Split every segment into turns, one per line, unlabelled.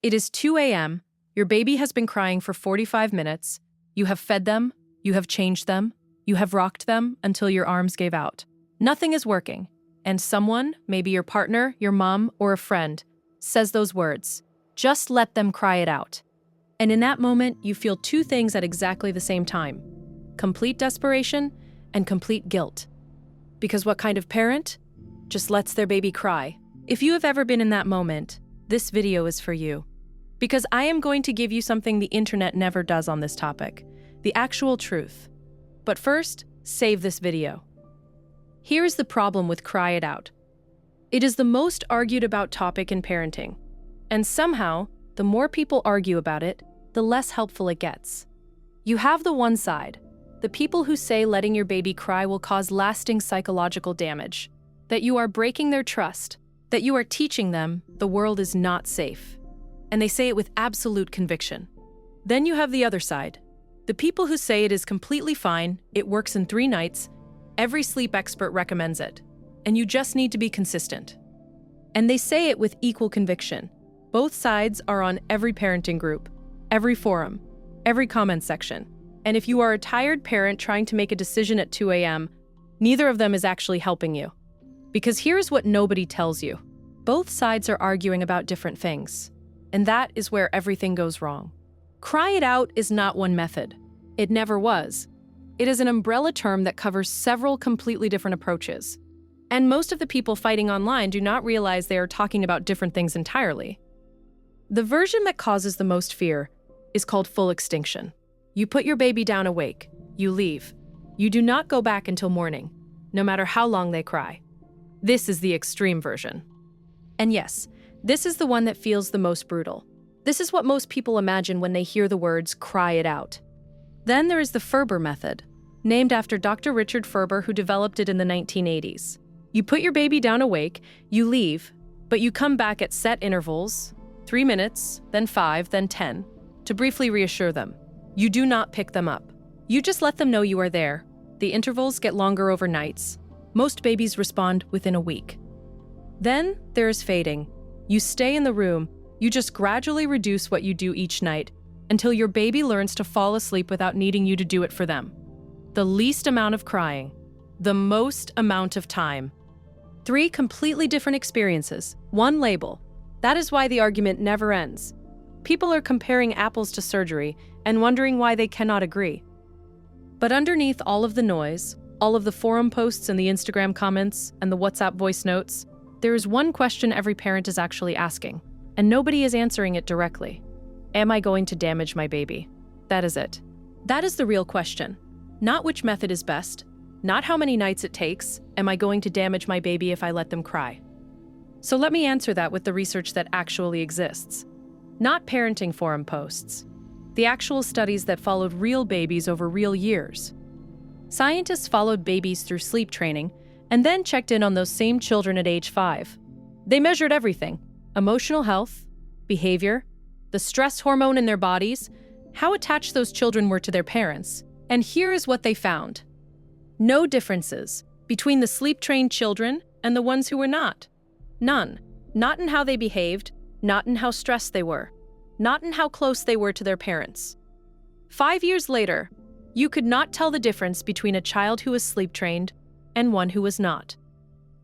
It is 2 a.m., your baby has been crying for 45 minutes, you have fed them, you have changed them, you have rocked them until your arms gave out. Nothing is working, and someone, maybe your partner, your mom, or a friend, says those words. Just let them cry it out. And in that moment, you feel two things at exactly the same time: complete desperation and complete guilt. Because what kind of parent just lets their baby cry? If you have ever been in that moment, this video is for you. Because I am going to give you something the internet never does on this topic, the actual truth. But first, save this video. Here is the problem with cry it out. It is the most argued about topic in parenting. And somehow, the more people argue about it, the less helpful it gets. You have the one side, the people who say letting your baby cry will cause lasting psychological damage, that you are breaking their trust, that you are teaching them the world is not safe. And they say it with absolute conviction. Then you have the other side, the people who say it is completely fine, it works in 3 nights, every sleep expert recommends it, and you just need to be consistent. And they say it with equal conviction. Both sides are on every parenting group, every forum, every comment section. And if you are a tired parent trying to make a decision at 2 a.m., neither of them is actually helping you. Because here's what nobody tells you. Both sides are arguing about different things. And that is where everything goes wrong. Cry it out is not one method. It never was. It is an umbrella term that covers several completely different approaches. And most of the people fighting online do not realize they are talking about different things entirely. The version that causes the most fear is called full extinction. You put your baby down awake, you leave. You do not go back until morning, no matter how long they cry. This is the extreme version. And yes, this is the one that feels the most brutal. This is what most people imagine when they hear the words cry it out. Then there is the Ferber method, named after Dr. Richard Ferber, who developed it in the 1980s. You put your baby down awake, you leave, but you come back at set intervals, 3 minutes, then 5, then 10, to briefly reassure them. You do not pick them up. You just let them know you are there. The intervals get longer over nights. Most babies respond within a week. Then there is fading. You stay in the room, you just gradually reduce what you do each night until your baby learns to fall asleep without needing you to do it for them. The least amount of crying, the most amount of time. 3 completely different experiences, 1 label. That is why the argument never ends. People are comparing apples to surgery and wondering why they cannot agree. But underneath all of the noise, all of the forum posts and the Instagram comments and the WhatsApp voice notes, there is one question every parent is actually asking, and nobody is answering it directly. Am I going to damage my baby? That is it. That is the real question. Not which method is best, not how many nights it takes, am I going to damage my baby if I let them cry? So let me answer that with the research that actually exists. Not parenting forum posts. The actual studies that followed real babies over real years. Scientists followed babies through sleep training and then checked in on those same children at age 5. They measured everything: emotional health, behavior, the stress hormone in their bodies, how attached those children were to their parents. And here is what they found. No differences between the sleep-trained children and the ones who were not. None. Not in how they behaved, not in how stressed they were, not in how close they were to their parents. 5 years later, you could not tell the difference between a child who was sleep-trained and one who was not.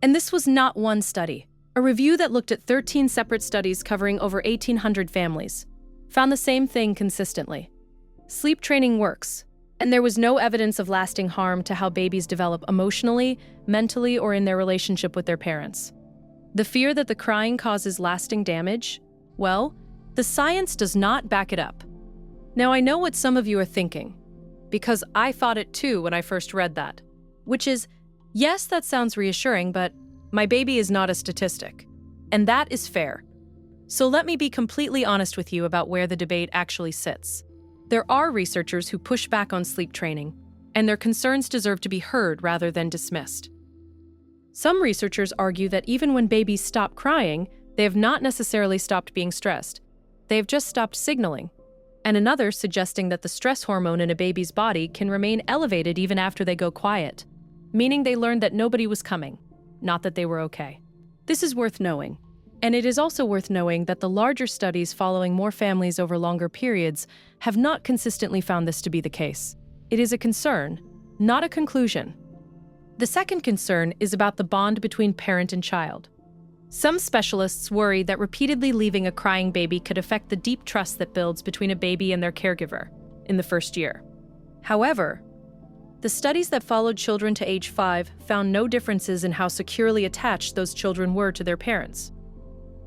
And this was not one study. A review that looked at 13 separate studies covering over 1,800 families found the same thing consistently. Sleep training works, and there was no evidence of lasting harm to how babies develop emotionally, mentally, or in their relationship with their parents. The fear that the crying causes lasting damage? Well, the science does not back it up. Now, I know what some of you are thinking, because I thought it too when I first read that, which is, yes, that sounds reassuring, but my baby is not a statistic. And that is fair. So let me be completely honest with you about where the debate actually sits. There are researchers who push back on sleep training, and their concerns deserve to be heard rather than dismissed. Some researchers argue that even when babies stop crying, they have not necessarily stopped being stressed. They have just stopped signaling. And another suggesting that the stress hormone in a baby's body can remain elevated even after they go quiet, meaning they learned that nobody was coming, not that they were okay. This is worth knowing. And it is also worth knowing that the larger studies following more families over longer periods have not consistently found this to be the case. It is a concern, not a conclusion. The second concern is about the bond between parent and child. Some specialists worry that repeatedly leaving a crying baby could affect the deep trust that builds between a baby and their caregiver in the first year. However, the studies that followed children to age 5 found no differences in how securely attached those children were to their parents.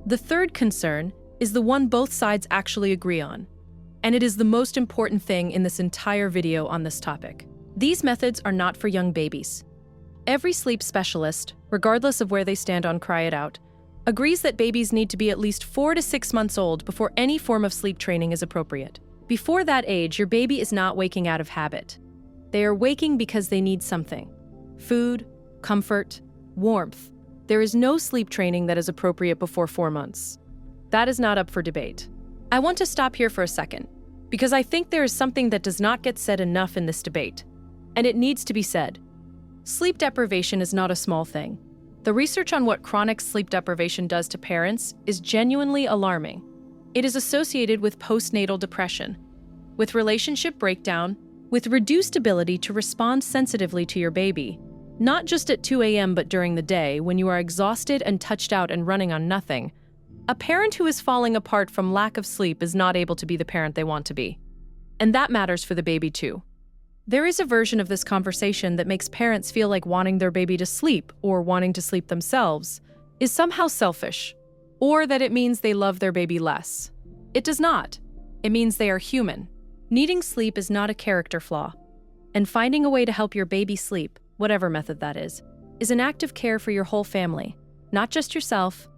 The third concern is the one both sides actually agree on, and it is the most important thing in this entire video on this topic. These methods are not for young babies. Every sleep specialist, regardless of where they stand on Cry It Out, agrees that babies need to be at least 4 to 6 months old before any form of sleep training is appropriate. Before that age, your baby is not waking out of habit. They are waking because they need something: food, comfort, warmth. There is no sleep training that is appropriate before 4 months. That is not up for debate. I want to stop here for a second, because I think there is something that does not get said enough in this debate, and it needs to be said. Sleep deprivation is not a small thing. The research on what chronic sleep deprivation does to parents is genuinely alarming. It is associated with postnatal depression, with relationship breakdown, with reduced ability to respond sensitively to your baby, not just at 2 a.m. but during the day when you are exhausted and touched out and running on nothing. A parent who is falling apart from lack of sleep is not able to be the parent they want to be. And that matters for the baby too. There is a version of this conversation that makes parents feel like wanting their baby to sleep or wanting to sleep themselves is somehow selfish, or that it means they love their baby less. It does not. It means they are human. Needing sleep is not a character flaw, and finding a way to help your baby sleep, whatever method that is an act of care for your whole family, not just yourself.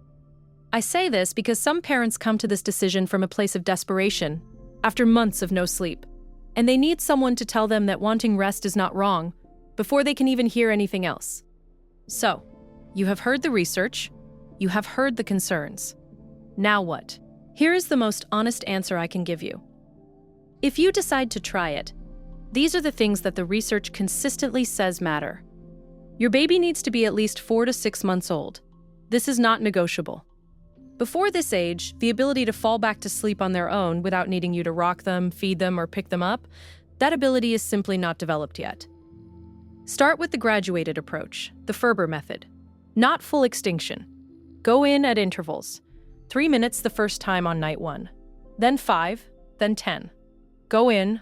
I say this because some parents come to this decision from a place of desperation, after months of no sleep, and they need someone to tell them that wanting rest is not wrong, before they can even hear anything else. So, you have heard the research, you have heard the concerns. Now what? Here is the most honest answer I can give you. If you decide to try it, these are the things that the research consistently says matter. Your baby needs to be at least 4 to 6 months old. This is not negotiable. Before this age, the ability to fall back to sleep on their own without needing you to rock them, feed them, or pick them up, that ability is simply not developed yet. Start with the graduated approach, the Ferber method. Not full extinction. Go in at intervals. 3 minutes the first time on night 1, then 5, then 10. Go in,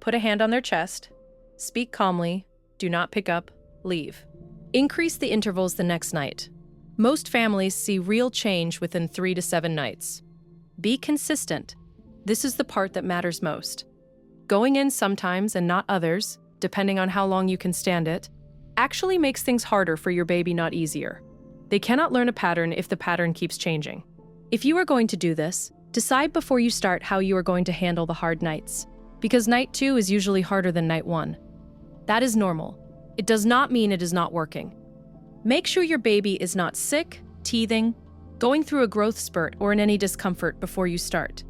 put a hand on their chest, speak calmly, do not pick up, leave. Increase the intervals the next night. Most families see real change within 3 to 7 nights. Be consistent. This is the part that matters most. Going in sometimes and not others, depending on how long you can stand it, actually makes things harder for your baby, not easier. They cannot learn a pattern if the pattern keeps changing. If you are going to do this, decide before you start how you are going to handle the hard nights, because night 2 is usually harder than night 1. That is normal. It does not mean it is not working. Make sure your baby is not sick, teething, going through a growth spurt, or in any discomfort before you start.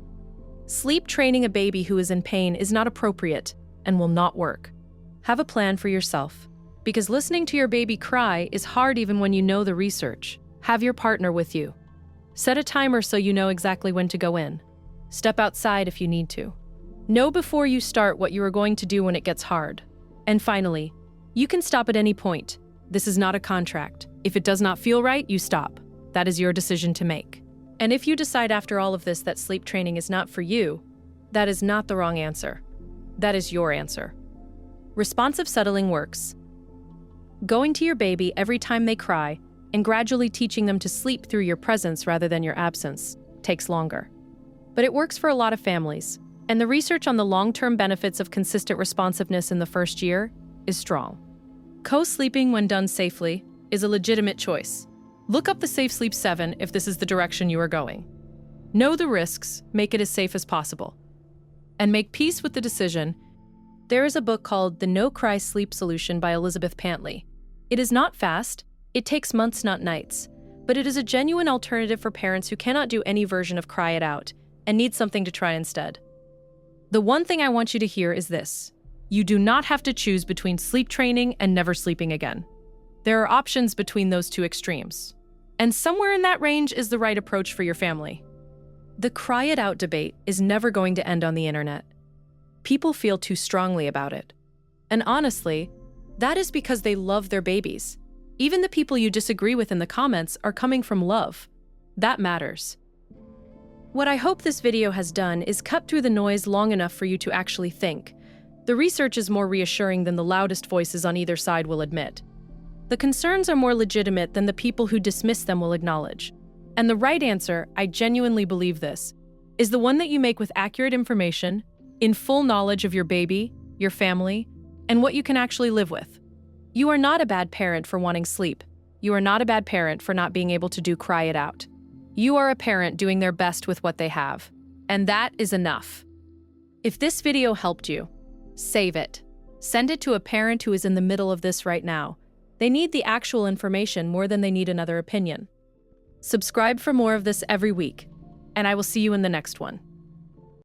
Sleep training a baby who is in pain is not appropriate and will not work. Have a plan for yourself, because listening to your baby cry is hard even when you know the research. Have your partner with you. Set a timer so you know exactly when to go in. Step outside if you need to. Know before you start what you are going to do when it gets hard. And finally, you can stop at any point. This is not a contract. If it does not feel right, you stop. That is your decision to make. And if you decide after all of this that sleep training is not for you, that is not the wrong answer. That is your answer. Responsive settling works. Going to your baby every time they cry and gradually teaching them to sleep through your presence rather than your absence takes longer. But it works for a lot of families, and the research on the long-term benefits of consistent responsiveness in the first year is strong. Co-sleeping when done safely is a legitimate choice. Look up the Safe Sleep 7 if this is the direction you are going. Know the risks, make it as safe as possible, and make peace with the decision. There is a book called The No Cry Sleep Solution by Elizabeth Pantley. It is not fast, it takes months, not nights, but it is a genuine alternative for parents who cannot do any version of Cry It Out and need something to try instead. The one thing I want you to hear is this: you do not have to choose between sleep training and never sleeping again. There are options between those two extremes. And somewhere in that range is the right approach for your family. The cry it out debate is never going to end on the internet. People feel too strongly about it. And honestly, that is because they love their babies. Even the people you disagree with in the comments are coming from love. That matters. What I hope this video has done is cut through the noise long enough for you to actually think. The research is more reassuring than the loudest voices on either side will admit. The concerns are more legitimate than the people who dismiss them will acknowledge. And the right answer, I genuinely believe this, is the one that you make with accurate information, in full knowledge of your baby, your family, and what you can actually live with. You are not a bad parent for wanting sleep. You are not a bad parent for not being able to do cry it out. You are a parent doing their best with what they have. And that is enough. If this video helped you, save it. Send it to a parent who is in the middle of this right now. They need the actual information more than they need another opinion. Subscribe for more of this every week, and I will see you in the next one.